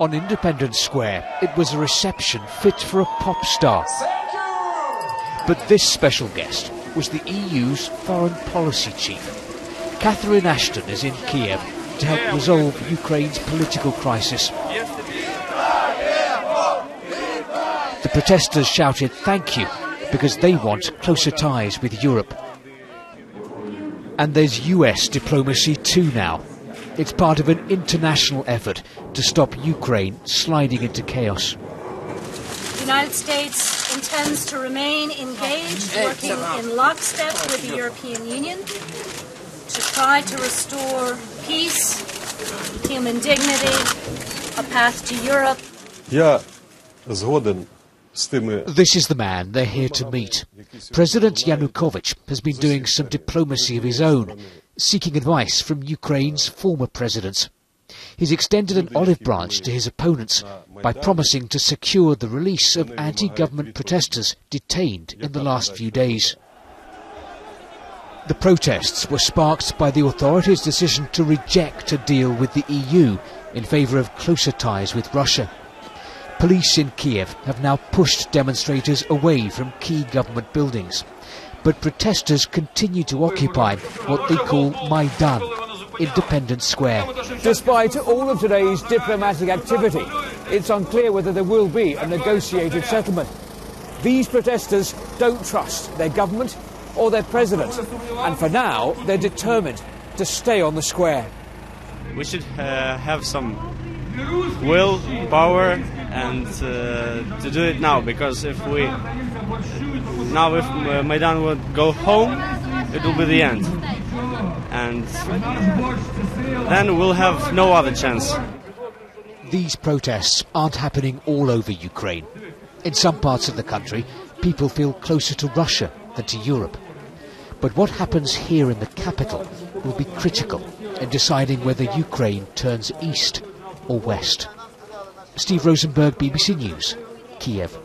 On Independence Square, it was a reception fit for a pop star. But this special guest was the EU's foreign policy chief. Catherine Ashton is in Kiev to help resolve Ukraine's political crisis. The protesters shouted thank you because they want closer ties with Europe. And there's US diplomacy too now. It's part of an international effort to stop Ukraine sliding into chaos. The United States intends to remain engaged, working in lockstep with the European Union to try to restore peace, human dignity, a path to Europe. This is the man they're here to meet. President Yanukovych has been doing some diplomacy of his own, seeking advice from Ukraine's former presidents. He's extended an olive branch to his opponents by promising to secure the release of anti-government protesters detained in the last few days. The protests were sparked by the authorities' decision to reject a deal with the EU in favour of closer ties with Russia. Police in Kiev have now pushed demonstrators away from key government buildings, but protesters continue to occupy what they call Maidan, Independence Square. Despite all of today's diplomatic activity, it's unclear whether there will be a negotiated settlement. These protesters don't trust their government or their president, and for now they're determined to stay on the square. We should have some will, power, and to do it now, because if Maidan would go home, it will be the end, and then we'll have no other chance. These protests aren't happening all over Ukraine. In some parts of the country, people feel closer to Russia than to Europe. But what happens here in the capital will be critical in deciding whether Ukraine turns east or west. Steve Rosenberg, BBC News, Kiev.